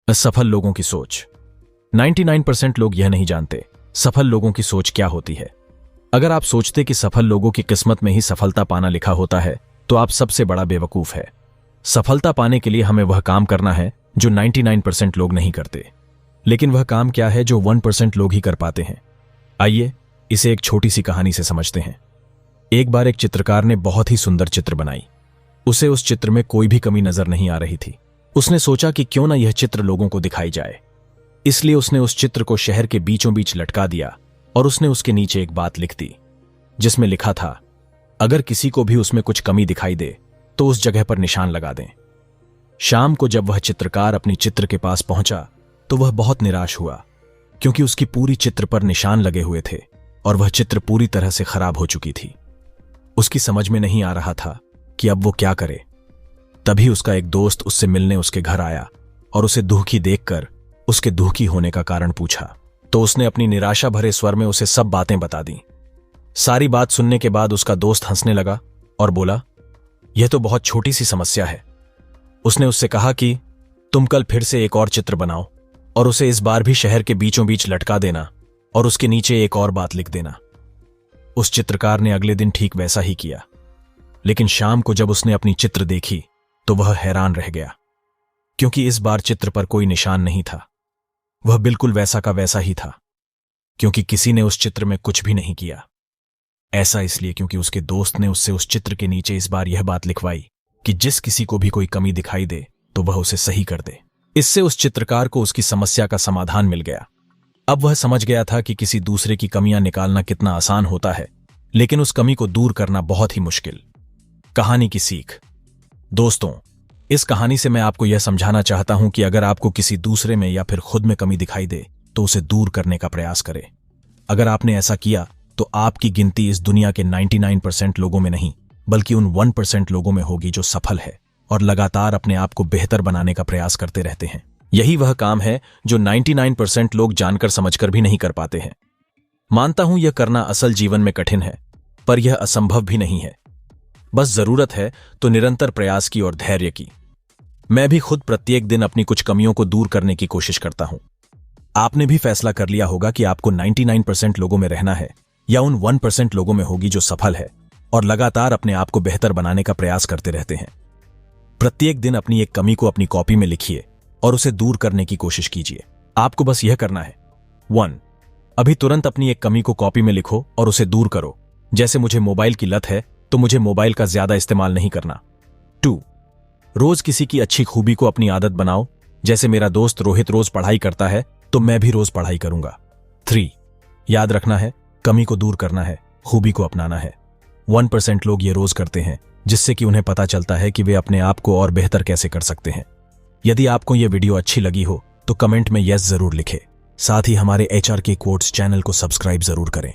असफल लोगों की सोच। 99% लोग यह नहीं जानते सफल लोगों की सोच क्या होती है। अगर आप सोचते कि सफल लोगों की किस्मत में ही सफलता पाना लिखा होता है तो आप सबसे बड़ा बेवकूफ है। सफलता पाने के लिए हमें वह काम करना है जो 99% लोग नहीं करते। लेकिन वह काम क्या है जो 1% लोग ही कर पाते हैं? आइए इसे एक छोटी सी कहानी से समझते हैं। एक बार एक चित्रकार ने बहुत ही सुंदर चित्र बनाई। उसे उस चित्र में कोई भी कमी नजर नहीं आ रही थी। उसने सोचा कि क्यों ना यह चित्र लोगों को दिखाई जाए। इसलिए उसने उस चित्र को शहर के बीचों बीच लटका दिया और उसने उसके नीचे एक बात लिख दी जिसमें लिखा था, अगर किसी को भी उसमें कुछ कमी दिखाई दे तो उस जगह पर निशान लगा दें। शाम को जब वह चित्रकार अपनी चित्र के पास पहुंचा तो वह बहुत निराश हुआ क्योंकि उसकी पूरी चित्र पर निशान लगे हुए थे और वह चित्र पूरी तरह से खराब हो चुकी थी। उसकी समझ में नहीं आ रहा था कि अब वो क्या करे। तभी उसका एक दोस्त उससे मिलने उसके घर आया और उसे दुखी देखकर उसके दुखी होने का कारण पूछा। तो उसने अपनी निराशा भरे स्वर में उसे सब बातें बता दी। सारी बात सुनने के बाद उसका दोस्त हंसने लगा और बोला, यह तो बहुत छोटी सी समस्या है। उसने उससे कहा कि तुम कल फिर से एक और चित्र बनाओ और उसे इस बार भी शहर के बीचों बीच लटका देना और उसके नीचे एक और बात लिख देना। उस चित्रकार ने अगले दिन ठीक वैसा ही किया। लेकिन शाम को जब उसने अपनी चित्र देखी तो वह हैरान रह गया क्योंकि इस बार चित्र पर कोई निशान नहीं था। वह बिल्कुल वैसा का वैसा ही था क्योंकि किसी ने उस चित्र में कुछ भी नहीं किया। ऐसा इसलिए क्योंकि उसके दोस्त ने उससे उस चित्र के नीचे इस बार यह बात लिखवाई कि जिस किसी को भी कोई कमी दिखाई दे तो वह उसे सही कर दे। इससे उस चित्रकार को उसकी समस्या का समाधान मिल गया। अब वह समझ गया था कि किसी दूसरे की कमियां निकालना कितना आसान होता है, लेकिन उस कमी को दूर करना बहुत ही मुश्किल। कहानी की सीख। दोस्तों, इस कहानी से मैं आपको यह समझाना चाहता हूं कि अगर आपको किसी दूसरे में या फिर खुद में कमी दिखाई दे तो उसे दूर करने का प्रयास करें। अगर आपने ऐसा किया तो आपकी गिनती इस दुनिया के 99% लोगों में नहीं बल्कि उन 1% लोगों में होगी जो सफल है और लगातार अपने आप को बेहतर बनाने का प्रयास करते रहते हैं। यही वह काम है जो 99% लोग जानकर समझकर भी नहीं कर पाते हैं। मानता हूं यह करना असल जीवन में कठिन है, पर यह असंभव भी नहीं है। बस जरूरत है तो निरंतर प्रयास की और धैर्य की। मैं भी खुद प्रत्येक दिन अपनी कुछ कमियों को दूर करने की कोशिश करता हूं। आपने भी फैसला कर लिया होगा कि आपको 99% लोगों में रहना है या उन 1% लोगों में होगी जो सफल है और लगातार अपने आप को बेहतर बनाने का प्रयास करते रहते हैं। प्रत्येक दिन अपनी एक कमी को अपनी कॉपी में लिखिए और उसे दूर करने की कोशिश कीजिए। आपको बस यह करना है। 1. अभी तुरंत अपनी एक कमी को कॉपी में लिखो और उसे दूर करो। जैसे मुझे मोबाइल की लत है तो मुझे मोबाइल का ज्यादा इस्तेमाल नहीं करना। 2. रोज किसी की अच्छी खूबी को अपनी आदत बनाओ। जैसे मेरा दोस्त रोहित रोज पढ़ाई करता है तो मैं भी रोज पढ़ाई करूंगा। 3. याद रखना है, कमी को दूर करना है, खूबी को अपनाना है। 1% लोग ये रोज करते हैं जिससे कि उन्हें पता चलता है कि वे अपने आप को और बेहतर कैसे कर सकते हैं। यदि आपको यह वीडियो अच्छी लगी हो तो कमेंट में यस जरूर लिखें। साथ ही हमारे HR के कोट्स चैनल को सब्सक्राइब जरूर करें।